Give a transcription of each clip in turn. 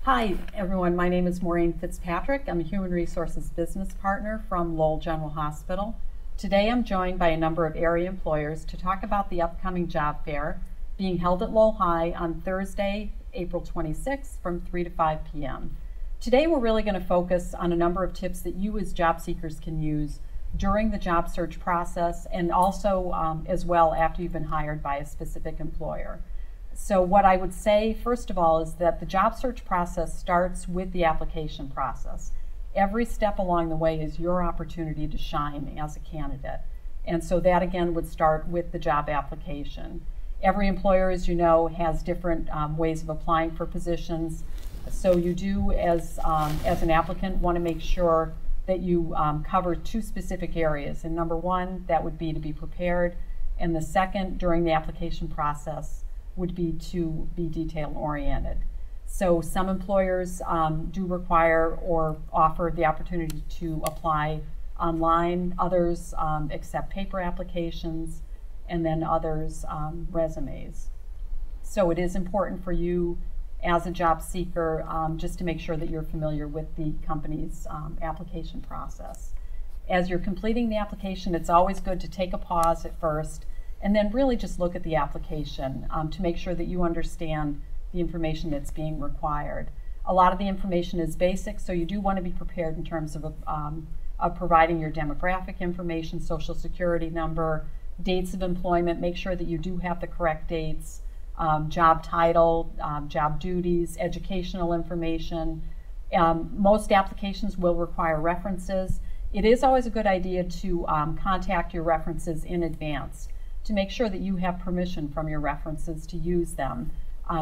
Hi, everyone. My name is Maureen Fitzpatrick. I'm a Human Resources Business Partner from Lowell General Hospital. Today I'm joined by a number of area employers to talk about the upcoming job fair being held at Lowell High on Thursday, April 26th from 3 to 5 p.m. Today we're really going to focus on a number of tips that you as job seekers can use during the job search process and also as well after you've been hired by a specific employer. So what I would say, first of all, is that the job search process starts with the application process. Every step along the way is your opportunity to shine as a candidate. And so that, again, would start with the job application. Every employer, as you know, has different ways of applying for positions. So you do, as an applicant, want to make sure that you cover two specific areas. And number one, that would be to be prepared. And the second, during the application process, would be to be detail-oriented. So some employers do require or offer the opportunity to apply online. Others accept paper applications, and then others resumes. So it is important for you as a job seeker just to make sure that you're familiar with the company's application process. As you're completing the application, it's always good to take a pause at first and then really just look at the application to make sure that you understand the information that's being required. A lot of the information is basic, so you do want to be prepared in terms of providing your demographic information, social security number, dates of employment. Make sure that you do have the correct dates, job title, job duties, educational information. Most applications will require references. It is always a good idea to contact your references in advance to make sure that you have permission from your references to use them.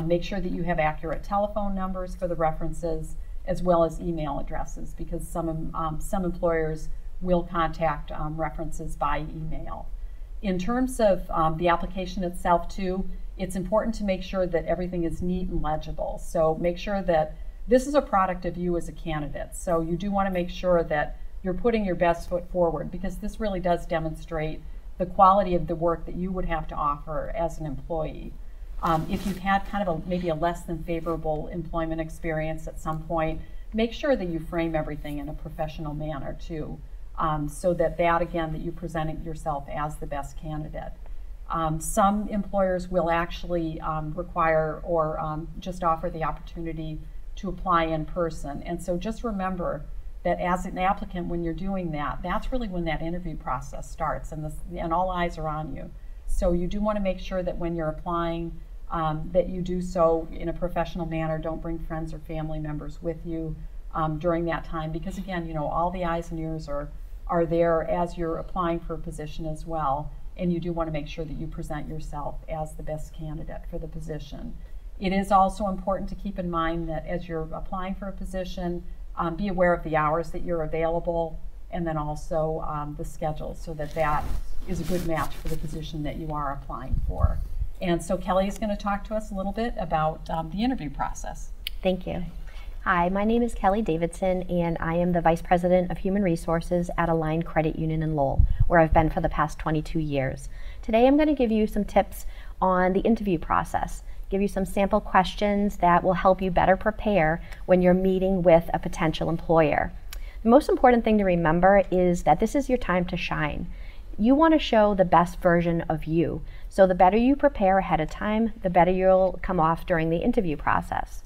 Make sure that you have accurate telephone numbers for the references as well as email addresses, because some employers will contact references by email. In terms of the application itself too, it's important to make sure that everything is neat and legible. So make sure that this is a product of you as a candidate. So you do want to make sure that you're putting your best foot forward, because this really does demonstrate the quality of the work that you would have to offer as an employee. If you've had kind of maybe a less than favorable employment experience at some point, make sure that you frame everything in a professional manner too, so that again, that you present yourself as the best candidate. Some employers will actually require or just offer the opportunity to apply in person. And so just remember that as an applicant, when you're doing that, that's really when that interview process starts, and all eyes are on you. So you do want to make sure that when you're applying, that you do so in a professional manner. Don't bring friends or family members with you during that time, because again, you know, all the eyes and ears are there as you're applying for a position as well, and you do want to make sure that you present yourself as the best candidate for the position. It is also important to keep in mind that as you're applying for a position, be aware of the hours that you're available, and then also the schedule, so that is a good match for the position that you are applying for. And so Kelly is going to talk to us a little bit about the interview process. Thank you. Hi, my name is Kelly Davidson, and I am the Vice President of Human Resources at Aligned Credit Union in Lowell, where I've been for the past 22 years. Today I'm going to give you some tips on the interview process, give you some sample questions that will help you better prepare when you're meeting with a potential employer. The most important thing to remember is that this is your time to shine. You want to show the best version of you. So the better you prepare ahead of time, the better you'll come off during the interview process.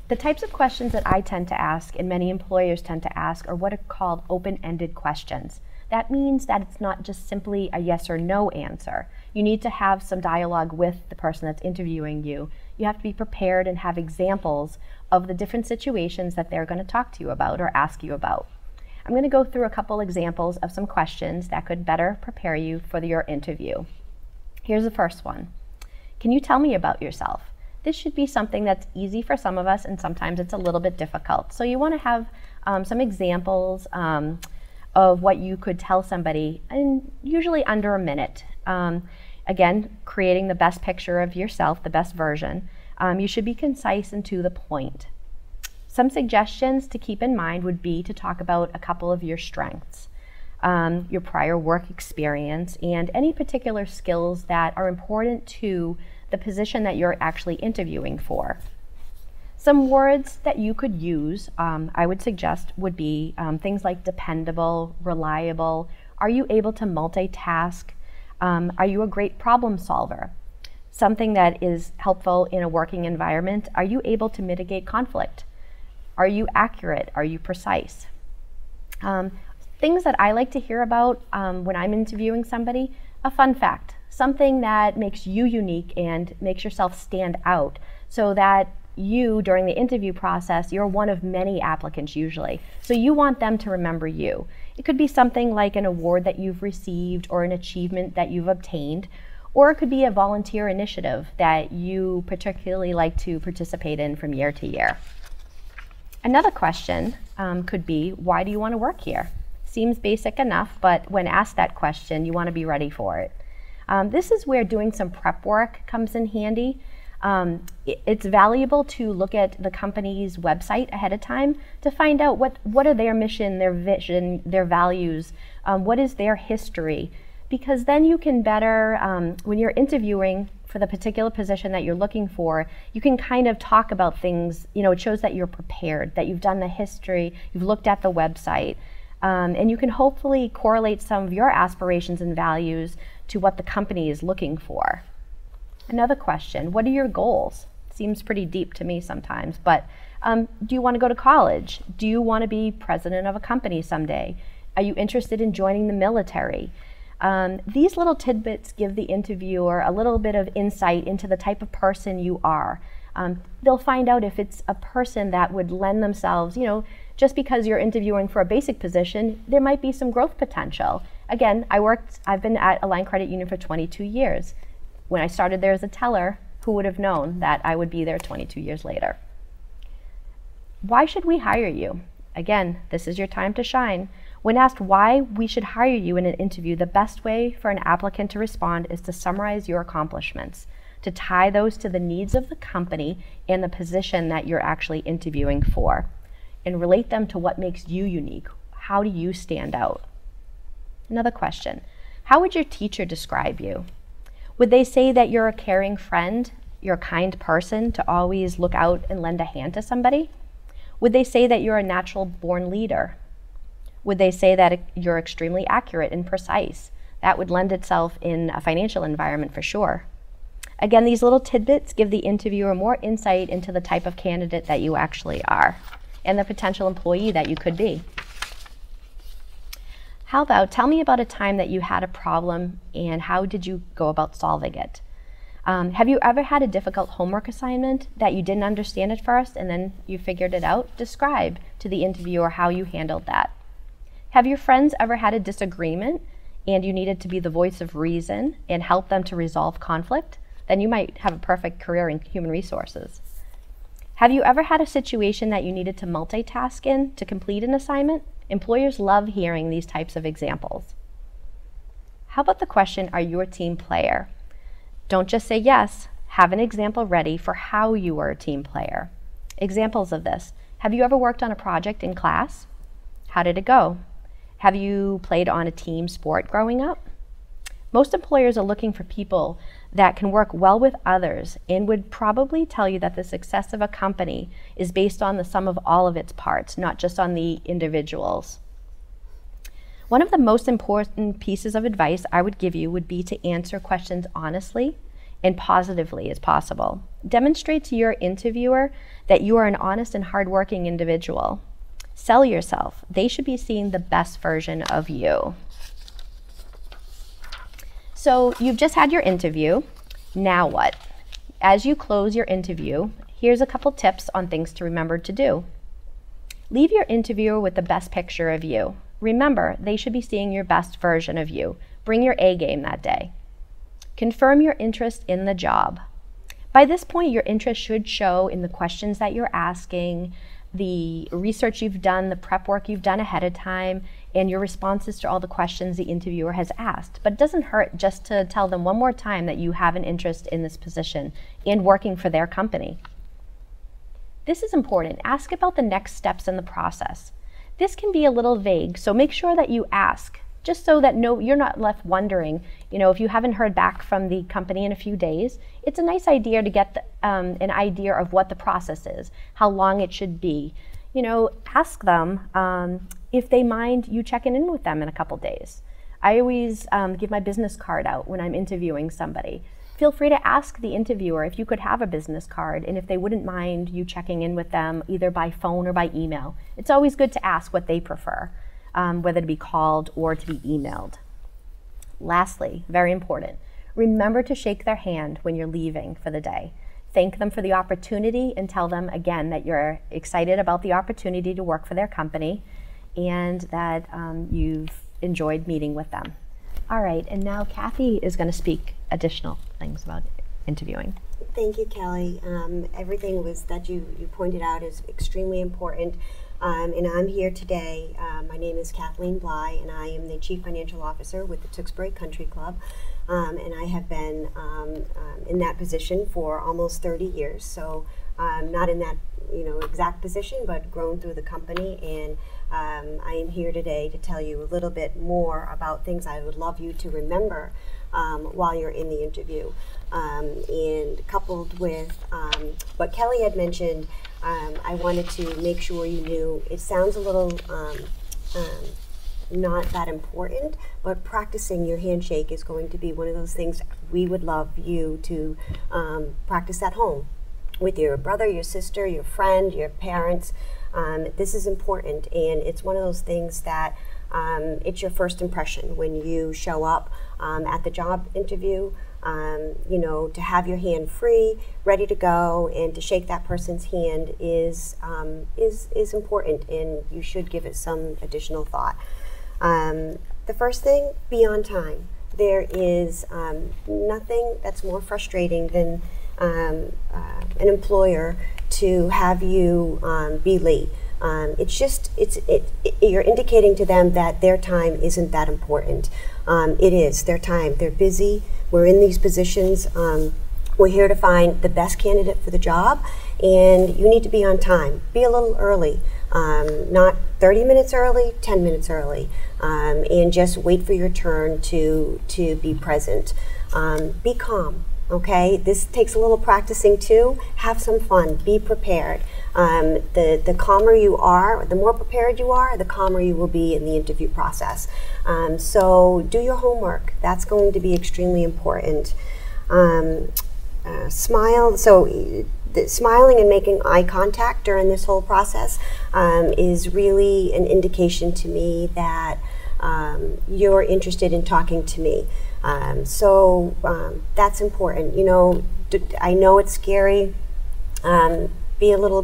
The types of questions that I tend to ask, and many employers tend to ask, are what are called open-ended questions. That means that it's not just simply a yes or no answer. You need to have some dialogue with the person that's interviewing you. You have to be prepared and have examples of the different situations that they're going to talk to you about or ask you about. I'm going to go through a couple examples of some questions that could better prepare you for your interview. Here's the first one. Can you tell me about yourself? This should be something that's easy for some of us, and sometimes it's a little bit difficult. So you want to have some examples of what you could tell somebody, and usually under a minute. Again, creating the best picture of yourself, the best version. You should be concise and to the point. Some suggestions to keep in mind would be to talk about a couple of your strengths, your prior work experience, and any particular skills that are important to the position that you're actually interviewing for. Some words that you could use, I would suggest, would be things like dependable, reliable. Are you able to multitask? Are you a great problem solver? Something that is helpful in a working environment. Are you able to mitigate conflict? Are you accurate? Are you precise? Things that I like to hear about when I'm interviewing somebody, a fun fact, something that makes you unique and makes yourself stand out so that you, during the interview process, you're one of many applicants usually. So you want them to remember you. It could be something like an award that you've received or an achievement that you've obtained, or it could be a volunteer initiative that you particularly like to participate in from year to year. Another question could be, why do you want to work here? Seems basic enough, but when asked that question, you want to be ready for it. This is where doing some prep work comes in handy. It's valuable to look at the company's website ahead of time to find out what are their mission, their vision, their values, what is their history, because then you can better, when you're interviewing for the particular position that you're looking for, you can kind of talk about things, it shows that you're prepared, that you've done the history, you've looked at the website, and you can hopefully correlate some of your aspirations and values to what the company is looking for. Another question, what are your goals? Seems pretty deep to me sometimes, but do you want to go to college? Do you want to be president of a company someday? Are you interested in joining the military? These little tidbits give the interviewer a little bit of insight into the type of person you are. They'll find out if it's a person that would lend themselves, just because you're interviewing for a basic position, there might be some growth potential. Again, I've been at Align Credit Union for 22 years. When I started there as a teller, who would have known that I would be there 22 years later? Why should we hire you? Again, this is your time to shine. When asked why we should hire you in an interview, the best way for an applicant to respond is to summarize your accomplishments, to tie those to the needs of the company and the position that you're actually interviewing for, and relate them to what makes you unique. How do you stand out? Another question, how would your teacher describe you? Would they say that you're a caring friend, you're a kind person to always look out and lend a hand to somebody? Would they say that you're a natural-born leader? Would they say that you're extremely accurate and precise? That would lend itself in a financial environment for sure. Again, these little tidbits give the interviewer more insight into the type of candidate that you actually are and the potential employee that you could be. How about, tell me about a time that you had a problem and how did you go about solving it? Have you ever had a difficult homework assignment that you didn't understand at first and then you figured it out? Describe to the interviewer how you handled that. Have your friends ever had a disagreement and you needed to be the voice of reason and help them to resolve conflict? Then you might have a perfect career in human resources. Have you ever had a situation that you needed to multitask in to complete an assignment? Employers love hearing these types of examples. How about the question, are you a team player? Don't just say yes, have an example ready for how you were a team player. Examples of this, have you ever worked on a project in class? How did it go? Have you played on a team sport growing up? Most employers are looking for people that can work well with others and would probably tell you that the success of a company is based on the sum of all of its parts, not just on the individuals. One of the most important pieces of advice I would give you would be to answer questions honestly and positively as possible. Demonstrate to your interviewer that you are an honest and hardworking individual. Sell yourself. They should be seeing the best version of you. So you've just had your interview. Now what? As you close your interview, here's a couple tips on things to remember to do. Leave your interviewer with the best picture of you. Remember, they should be seeing your best version of you. Bring your A game that day. Confirm your interest in the job. By this point, your interest should show in the questions that you're asking, the research you've done, the prep work you've done ahead of time, and your responses to all the questions the interviewer has asked. But it doesn't hurt just to tell them one more time that you have an interest in this position and working for their company. This is important. Ask about the next steps in the process. This can be a little vague, so make sure that you ask. just so that you're not left wondering, if you haven't heard back from the company in a few days. It's a nice idea to get an idea of what the process is, how long it should be. Ask them if they mind you checking in with them in a couple days. I always give my business card out when I'm interviewing somebody. Feel free to ask the interviewer if you could have a business card and if they wouldn't mind you checking in with them either by phone or by email. It's always good to ask what they prefer, whether to be called or to be emailed. Lastly, very important, remember to shake their hand when you're leaving for the day. Thank them for the opportunity and tell them again that you're excited about the opportunity to work for their company and that you've enjoyed meeting with them. All right, and now Kathy is going to speak additional things about interviewing. Thank you, Kelly. Everything that you pointed out is extremely important. And I'm here today. My name is Kathleen Bligh, and I am the Chief Financial Officer with the Tewksbury Country Club. And I have been in that position for almost 30 years. So not in that exact position, but grown through the company. And I am here today to tell you a little bit more about things I would love you to remember while you're in the interview. And coupled with what Kelly had mentioned, I wanted to make sure you knew it sounds a little not that important, but practicing your handshake is going to be one of those things we would love you to practice at home with your brother, your sister, your friend, your parents. This is important, and it's one of those things that it's your first impression when you show up at the job interview. To have your hand free, ready to go, and to shake that person's hand is important, and you should give it some additional thought. The first thing, be on time. There is nothing that's more frustrating than an employer to have you be late. You're indicating to them that their time isn't that important. It is their time. They're busy. We're in these positions. We're here to find the best candidate for the job, and you need to be on time. Be a little early, not 30 minutes early, 10 minutes early, and just wait for your turn to be present. Be calm. Okay, this takes a little practicing too. Have some fun. Be prepared. The calmer you are, the more prepared you are, the calmer you will be in the interview process. So do your homework. That's going to be extremely important. Smile. So smiling and making eye contact during this whole process is really an indication to me that you're interested in talking to me. So that's important. I know it's scary. Be a little,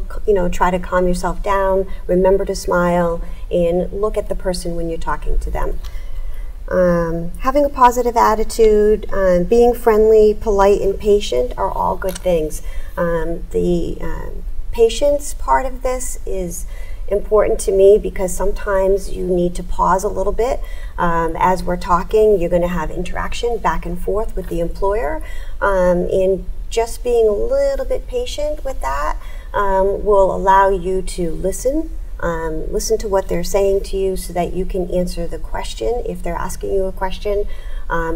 try to calm yourself down. Remember to smile and look at the person when you're talking to them. Having a positive attitude, being friendly, polite, and patient are all good things. The patience part of this is important to me because sometimes you need to pause a little bit. As we're talking, you're going to have interaction back and forth with the employer, and just being a little bit patient with that will allow you to listen to what they're saying to you so that you can answer the question, if they're asking you a question,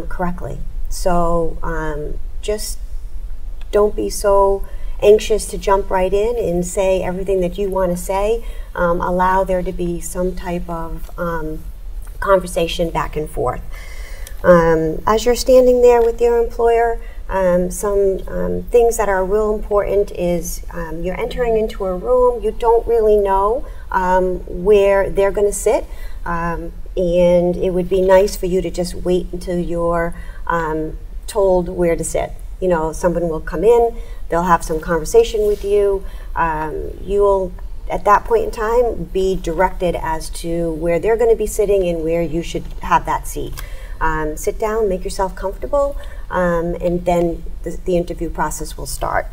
correctly. So just don't be so anxious to jump right in and say everything that you want to say. Allow there to be some type of conversation back and forth. As you're standing there with your employer, some things that are real important is you're entering into a room. You don't really know where they're going to sit, and it would be nice for you to just wait until you're told where to sit. Someone will come in, they'll have some conversation with you. You'll, at that point in time, be directed as to where they're going to be sitting and where you should have that seat. Sit down, make yourself comfortable, and then the interview process will start.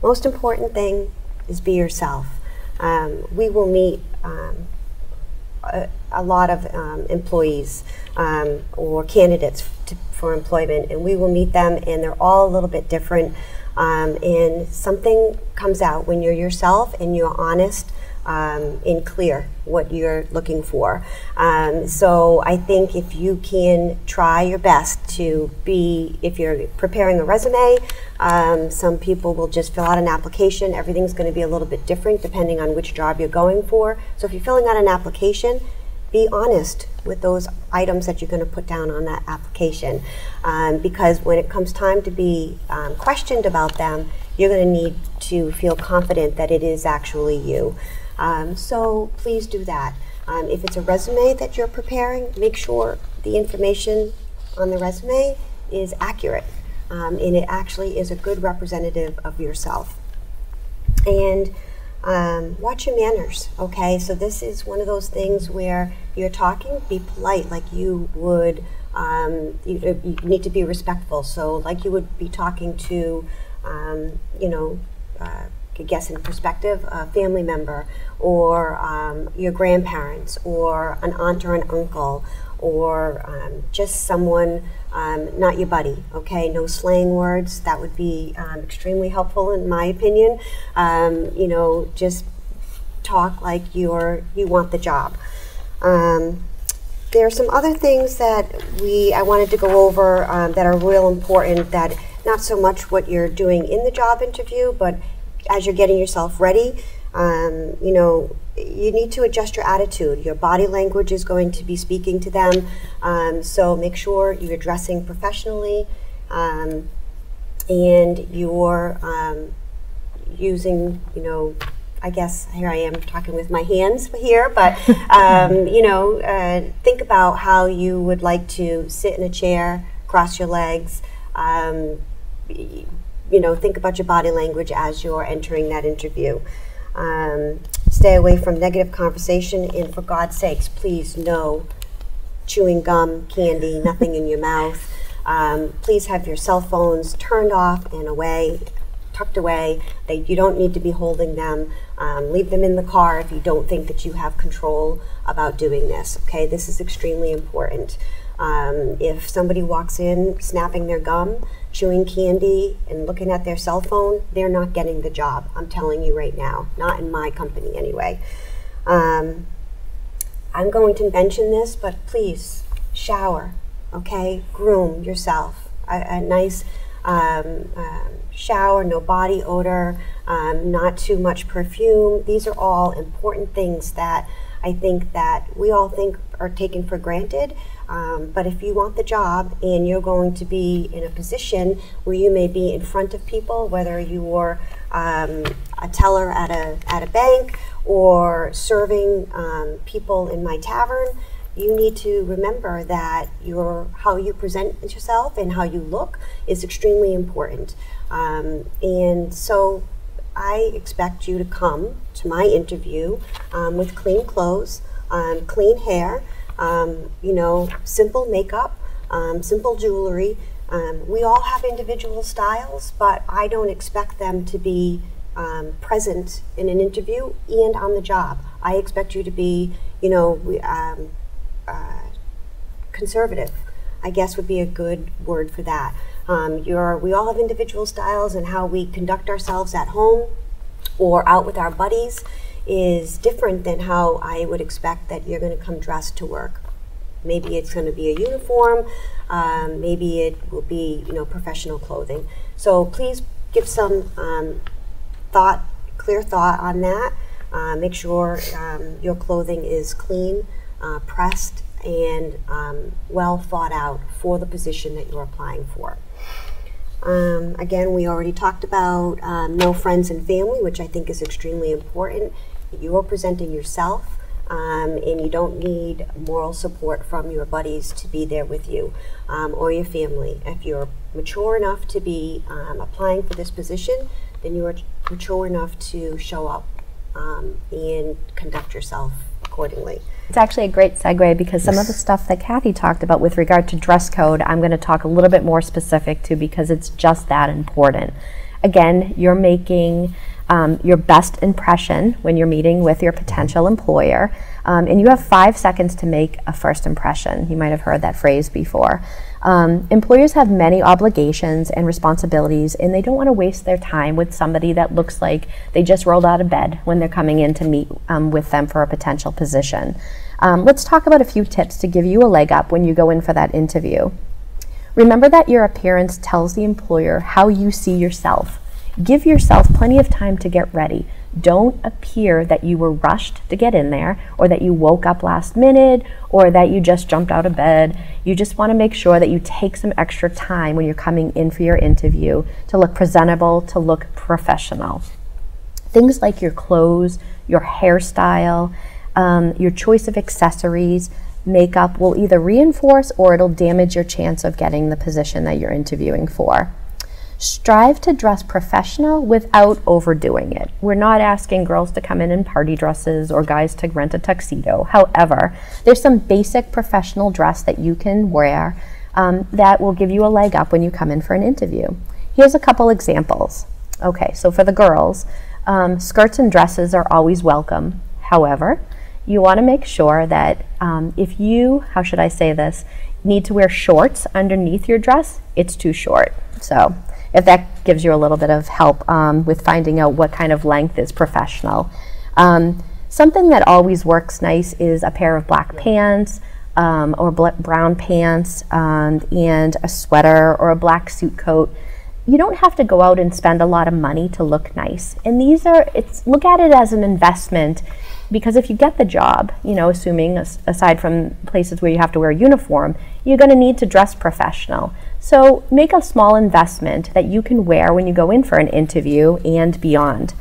Most important thing is be yourself. We will meet a lot of employees or candidates for employment, and we will meet them, and they're all a little bit different. And something comes out when you're yourself and you're honest. in clear what you're looking for. So I think if you can try your best to be, if you're preparing a resume, some people will just fill out an application. Everything's going to be a little bit different depending on which job you're going for. So if you're filling out an application, be honest with those items that you're going to put down on that application, because when it comes time to be questioned about them, you're going to need to feel confident that it is actually you. So please do that. If it's a resume that you're preparing, make sure the information on the resume is accurate, and it actually is a good representative of yourself. And watch your manners, okay? So this is one of those things where you're talking, be polite like you would, you need to be respectful. So like you would be talking to, you know, I guess in perspective, a family member, or your grandparents, or an aunt or an uncle, or just someone, not your buddy, okay? No slang words. That would be extremely helpful in my opinion. You know, just talk like you want the job. There are some other things that I wanted to go over that are real important, that not so much what you're doing in the job interview, but as you're getting yourself ready, you know, you need to adjust your attitude. Your body language is going to be speaking to them, so make sure you're dressing professionally, and you're using, you know, I guess here I am talking with my hands here, but you know, think about how you would like to sit in a chair, cross your legs, you know, think about your body language as you're entering that interview. Stay away from negative conversation, and for God's sakes, please no chewing gum, candy, nothing in your mouth. Please have your cell phones turned off and away, tucked away. You don't need to be holding them. Leave them in the car if you don't think that you have control about doing this, okay? This is extremely important. If somebody walks in snapping their gum, chewing candy, and looking at their cell phone, they're not getting the job. I'm telling you right now, not in my company anyway. I'm going to mention this, but please shower, okay? Groom yourself. A nice shower, no body odor, not too much perfume. These are all important things that I think that we all think are taken for granted. But if you want the job and you're going to be in a position where you may be in front of people, whether you're a teller at a bank or serving people in my tavern, you need to remember that how you present yourself and how you look is extremely important. And so I expect you to come to my interview with clean clothes, clean hair, you know, simple makeup, simple jewelry. We all have individual styles, but I don't expect them to be present in an interview and on the job. I expect you to be, you know, conservative, I guess would be a good word for that. We all have individual styles, and how we conduct ourselves at home or out with our buddies is different than how I would expect that you're going to come dressed to work. Maybe it's going to be a uniform, maybe it will be, you know, professional clothing. So please give some clear thought on that. Make sure your clothing is clean, pressed, and well thought out for the position that you're applying for. Again, we already talked about no friends and family, which I think is extremely important. You're presenting yourself, and you don't need moral support from your buddies to be there with you, or your family. If you're mature enough to be applying for this position, then you are mature enough to show up and conduct yourself accordingly. It's actually a great segue, because some of the stuff that Kathy talked about with regard to dress code, I'm going to talk a little bit more specific to, because it's just that important. Again, you're making your best impression when you're meeting with your potential employer, and you have 5 seconds to make a first impression. You might have heard that phrase before. Employers have many obligations and responsibilities, and they don't want to waste their time with somebody that looks like they just rolled out of bed when they're coming in to meet with them for a potential position. Let's talk about a few tips to give you a leg up when you go in for that interview. Remember that your appearance tells the employer how you see yourself. Give yourself plenty of time to get ready. Don't appear that you were rushed to get in there, or that you woke up last minute, or that you just jumped out of bed. You just want to make sure that you take some extra time when you're coming in for your interview to look presentable, to look professional. Things like your clothes, your hairstyle, your choice of accessories, makeup will either reinforce or it'll damage your chance of getting the position that you're interviewing for. Strive to dress professional without overdoing it. We're not asking girls to come in party dresses or guys to rent a tuxedo. However, there's some basic professional dress that you can wear that will give you a leg up when you come in for an interview. Here's a couple examples. Okay, so for the girls, skirts and dresses are always welcome. However, you want to make sure that if you, how should I say this, need to wear shorts underneath your dress, it's too short. So if that gives you a little bit of help with finding out what kind of length is professional. Something that always works nice is a pair of black pants or brown pants and a sweater or a black suit coat. You don't have to go out and spend a lot of money to look nice. And these are, look at it as an investment, because if you get the job, you know, assuming aside from places where you have to wear a uniform, you're going to need to dress professional. So make a small investment that you can wear when you go in for an interview and beyond.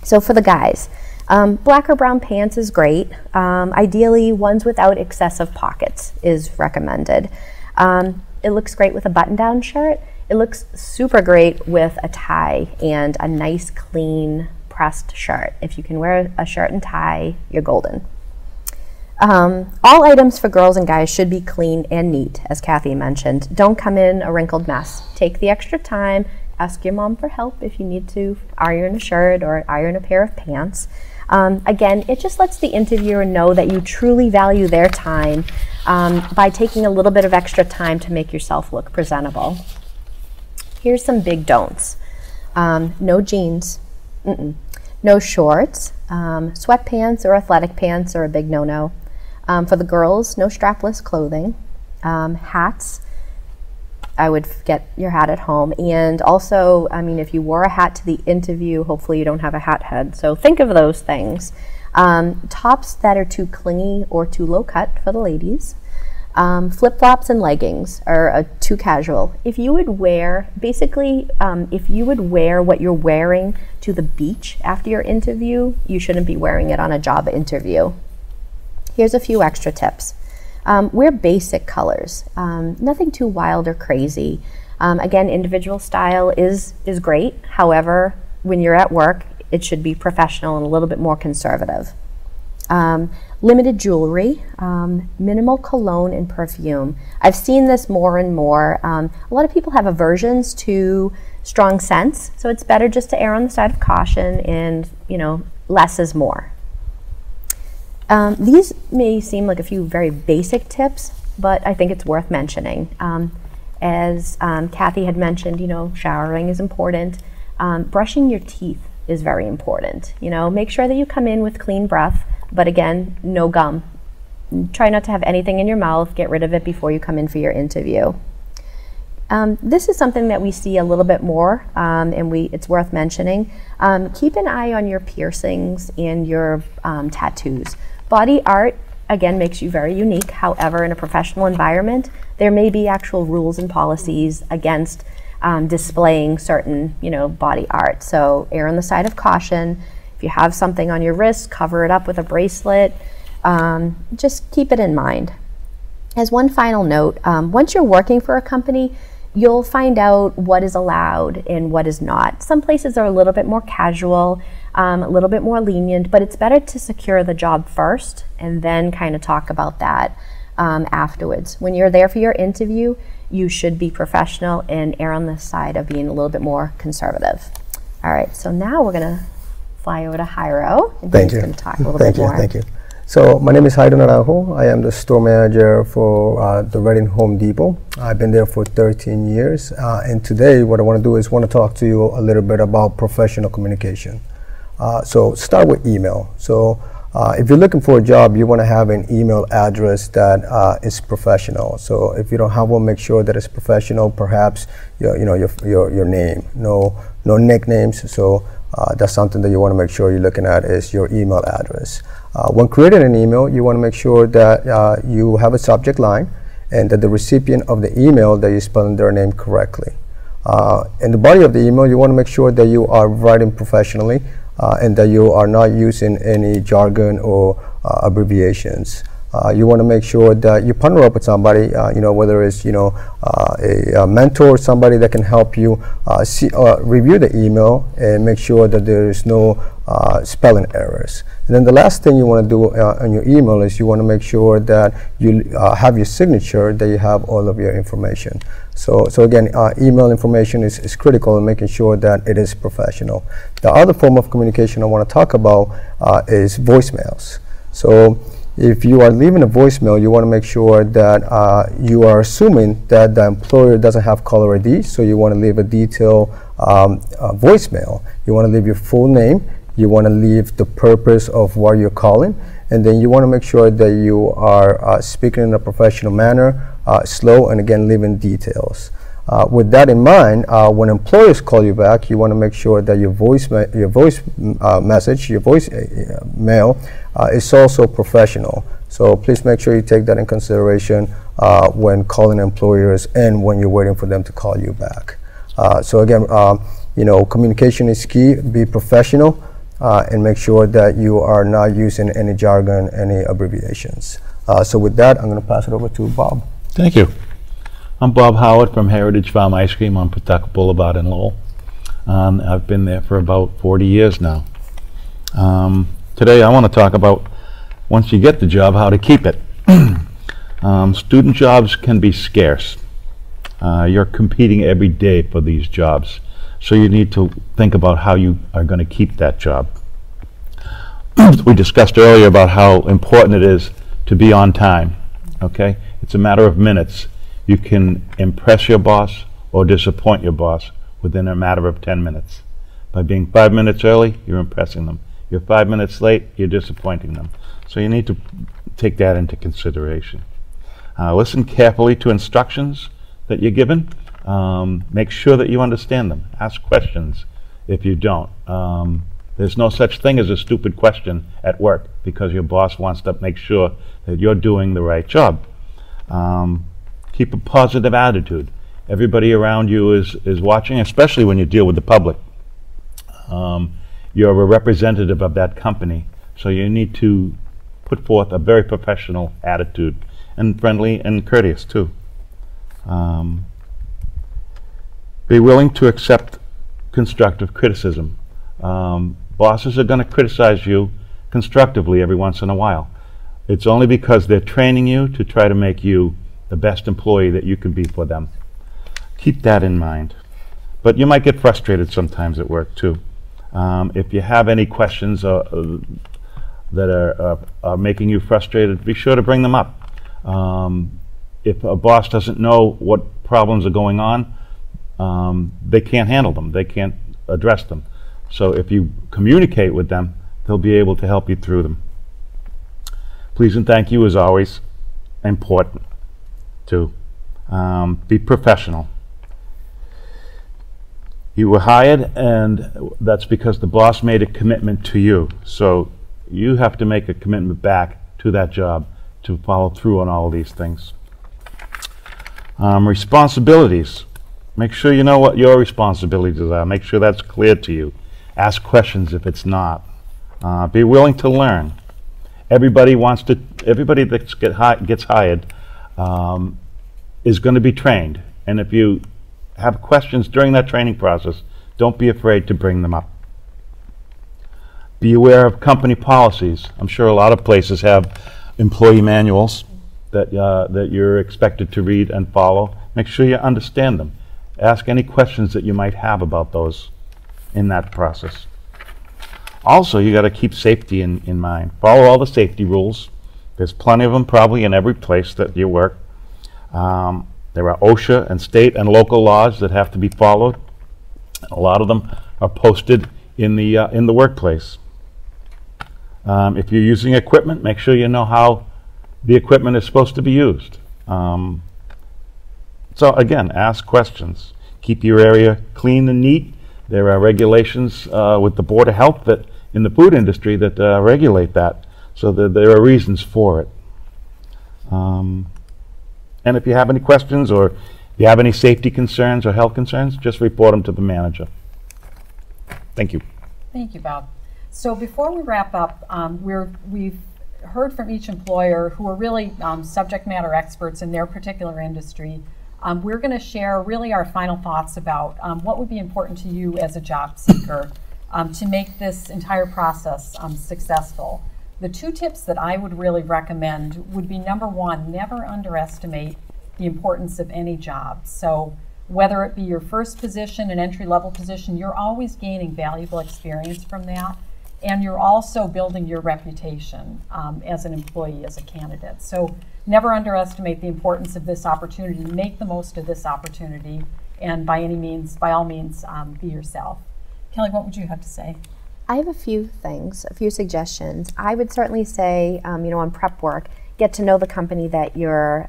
So for the guys, black or brown pants is great. Ideally, ones without excessive pockets is recommended. It looks great with a button-down shirt. It looks super great with a tie and a nice, clean, pressed shirt. If you can wear a shirt and tie, you're golden. All items for girls and guys should be clean and neat, as Kathy mentioned. Don't come in a wrinkled mess. Take the extra time. Ask your mom for help if you need to iron a shirt or iron a pair of pants. Again, it just lets the interviewer know that you truly value their time by taking a little bit of extra time to make yourself look presentable. Here's some big don'ts. No jeans. No shorts. Sweatpants or athletic pants are a big no-no. For the girls, no strapless clothing. Hats, I would get your hat at home. And also, I mean, if you wore a hat to the interview, hopefully you don't have a hat head. So think of those things. Tops that are too clingy or too low cut for the ladies. Flip-flops and leggings are too casual. If you would wear, basically, if you would wear what you're wearing to the beach after your interview, you shouldn't be wearing it on a job interview. Here's a few extra tips. Wear basic colors, nothing too wild or crazy. Again, individual style is great. However, when you're at work, it should be professional and a little bit more conservative. Limited jewelry, minimal cologne and perfume. I've seen this more and more. A lot of people have aversions to strong scents, so it's better just to err on the side of caution and, you know, less is more. These may seem like a few very basic tips, but I think it's worth mentioning. As Kathy had mentioned, you know, showering is important. Brushing your teeth is very important. You know, make sure that you come in with clean breath, but again, no gum. Try not to have anything in your mouth. Get rid of it before you come in for your interview. This is something that we see a little bit more, and it's worth mentioning. Keep an eye on your piercings and your tattoos. Body art, again, makes you very unique. However, in a professional environment, there may be actual rules and policies against displaying certain, you know, body art. So err on the side of caution. If you have something on your wrist, cover it up with a bracelet. Just keep it in mind. As one final note, once you're working for a company, you'll find out what is allowed and what is not. Some places are a little bit more casual, a little bit more lenient, but it's better to secure the job first and then kind of talk about that afterwards. When you're there for your interview, you should be professional and err on the side of being a little bit more conservative. All right, so now we're going to fly over to Jairo, and he's going to talk a little bit more. Thank you. So my name is Jairo Naranjo. I am the store manager for the Reading Home Depot. I've been there for 13 years. And today what I want to do is want to talk to you a little bit about professional communication. So start with email. So if you're looking for a job, you want to have an email address that is professional. So if you don't have one, make sure that it's professional. Perhaps your name, no nicknames. So that's something that you want to make sure you're looking at is your email address. When creating an email, you want to make sure that you have a subject line and that the recipient of the email that you're spelling their name correctly. In the body of the email, you want to make sure that you are writing professionally and that you are not using any jargon or abbreviations. You want to make sure that you partner up with somebody, whether it's a mentor, somebody that can help you review the email and make sure that there is no spelling errors. And then the last thing you want to do on your email is you want to make sure that you have your signature, that you have all of your information. So again, email information is critical in making sure that it is professional. The other form of communication I want to talk about is voicemails. So if you are leaving a voicemail, you want to make sure that you are assuming that the employer doesn't have caller ID, so you want to leave a detailed voicemail. You want to leave your full name, you want to leave the purpose of why you're calling, and then you want to make sure that you are speaking in a professional manner, slow, and again, leaving details. With that in mind, when employers call you back, you want to make sure that your voice mail is also professional. So please make sure you take that in consideration when calling employers and when you're waiting for them to call you back. So again, communication is key. Be professional and make sure that you are not using any jargon, any abbreviations. So with that, I'm going to pass it over to Bob. Thank you. I'm Bob Howard from Heritage Farm Ice Cream on Pawtucket Boulevard in Lowell. I've been there for about 40 years now. Today I want to talk about, once you get the job, how to keep it. Student jobs can be scarce. You're competing every day for these jobs, so you need to think about how you are going to keep that job. We discussed earlier about how important it is to be on time. Okay? It's a matter of minutes. You can impress your boss or disappoint your boss within a matter of 10 minutes. By being 5 minutes early, you're impressing them. You're 5 minutes late, you're disappointing them. So you need to take that into consideration. Listen carefully to instructions that you're given. Make sure that you understand them. Ask questions if you don't. There's no such thing as a stupid question at work because your boss wants to make sure that you're doing the right job. Keep a positive attitude. Everybody around you is watching, especially when you deal with the public. You're a representative of that company, so you need to put forth a very professional attitude, and friendly and courteous too. Be willing to accept constructive criticism. Bosses are going to criticize you constructively every once in a while. It's only because they're training you to try to make you the best employee that you can be for them. Keep that in mind. But you might get frustrated sometimes at work too. If you have any questions that are making you frustrated, be sure to bring them up. If a boss doesn't know what problems are going on, they can't handle them. They can't address them. So if you communicate with them, they'll be able to help you through them. Please and thank you is always important too. Be professional. You were hired, and that's because the boss made a commitment to you. So you have to make a commitment back to that job to follow through on all of these things. Responsibilities. Make sure you know what your responsibilities are. Make sure that's clear to you. Ask questions if it's not. Be willing to learn. Everybody that gets hired is going to be trained. And if you have questions during that training process, don't be afraid to bring them up. Be aware of company policies. I'm sure a lot of places have employee manuals that you're expected to read and follow. Make sure you understand them. Ask any questions that you might have about those in that process. Also, you got to keep safety in mind. Follow all the safety rules. There's plenty of them probably in every place that you work. There are OSHA and state and local laws that have to be followed. A lot of them are posted in the workplace. If you're using equipment, make sure you know how the equipment is supposed to be used. So again, ask questions. Keep your area clean and neat. There are regulations with the Board of Health that in the food industry that regulate that, so that there are reasons for it. And if you have any questions or if you have any safety concerns or health concerns, just report them to the manager. Thank you. Thank you, Bob. So before we wrap up, we've heard from each employer who are really subject matter experts in their particular industry. We're going to share really our final thoughts about what would be important to you as a job seeker to make this entire process successful. The 2 tips that I would really recommend would be, number 1, never underestimate the importance of any job. So whether it be your first position, an entry-level position, you're always gaining valuable experience from that, and you're also building your reputation as an employee, as a candidate. So never underestimate the importance of this opportunity. Make the most of this opportunity, and by all means, be yourself. Kelly, what would you have to say? I have a few things, a few suggestions. I would certainly say, on prep work, get to know the company that you're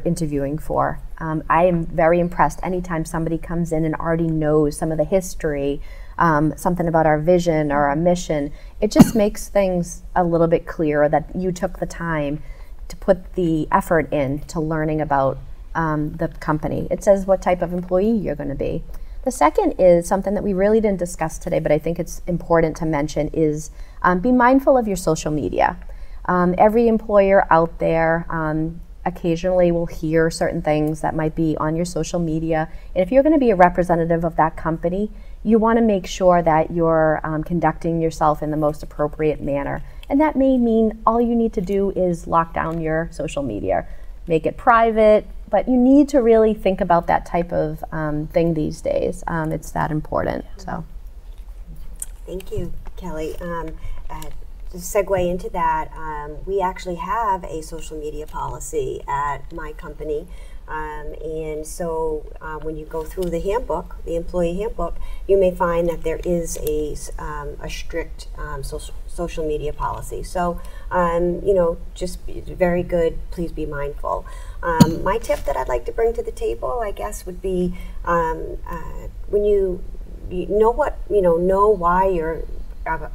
interviewing for. I am very impressed anytime somebody comes in and already knows some of the history, something about our vision or our mission. It just makes things a little bit clearer that you took the time to put the effort in to learning about the company. It says what type of employee you're going to be. The second is something that we really didn't discuss today, but I think it's important to mention, is be mindful of your social media. Every employer out there occasionally will hear certain things that might be on your social media. And if you're going to be a representative of that company, you want to make sure that you're conducting yourself in the most appropriate manner. And that may mean all you need to do is lock down your social media, make it private, but you need to really think about that type of thing these days. It's that important. So, thank you, Kelly. To segue into that, we actually have a social media policy at my company. And so when you go through the handbook, the employee handbook, you may find that there is a strict social media policy. So, just very good, please be mindful. My tip that I'd like to bring to the table, I guess, would be when you know why you're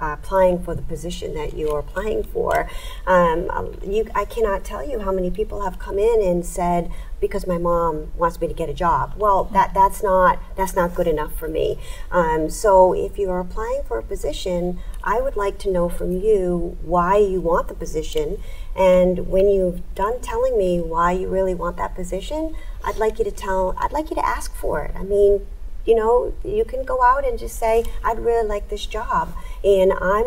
applying for the position that you're applying for. I cannot tell you how many people have come in and said, because my mom wants me to get a job. Well, that's not good enough for me. So if you are applying for a position, I would like to know from you why you want the position. And when you've done telling me why you really want that position, I'd like you to ask for it. I mean, you can go out and just say, I'd really like this job, and I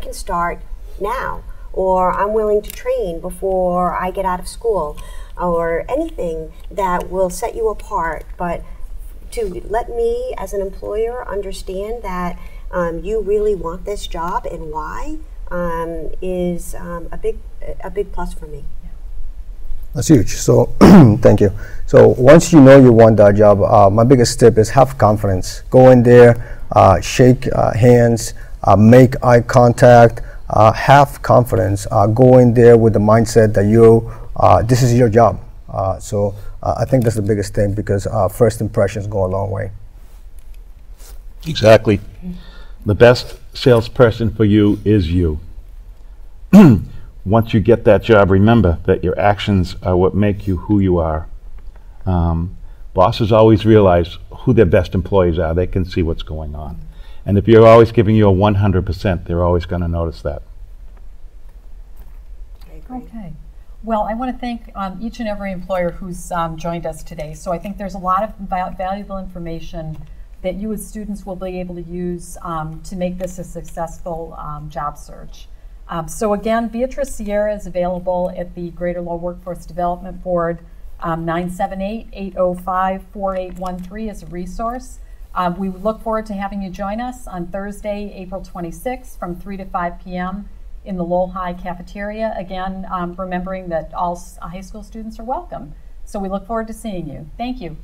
can start now, or I'm willing to train before I get out of school, or anything that will set you apart. But to let me as an employer understand that you really want this job and why is a big plus for me. That's huge. So thank you. So once you know you want that job, my biggest tip is have confidence. Go in there, shake hands, make eye contact, have confidence. Go in there with the mindset that this is your job. So I think that's the biggest thing, because first impressions go a long way. Exactly. The best salesperson for you is you. Once you get that job, remember that your actions are what make you who you are. Bosses always realize who their best employees are. They can see what's going on. And if you're always giving you a 100%, they're always going to notice that. Okay. Well, I want to thank each and every employer who's joined us today. So I think there's a lot of valuable information that you as students will be able to use to make this a successful job search. So again, Beatrice Sierra is available at the Greater Lowell Workforce Development Board, 978-805-4813 as a resource. We look forward to having you join us on Thursday, April 26th from 3 to 5 p.m. in the Lowell High cafeteria. Again, remembering that all high school students are welcome. So we look forward to seeing you. Thank you.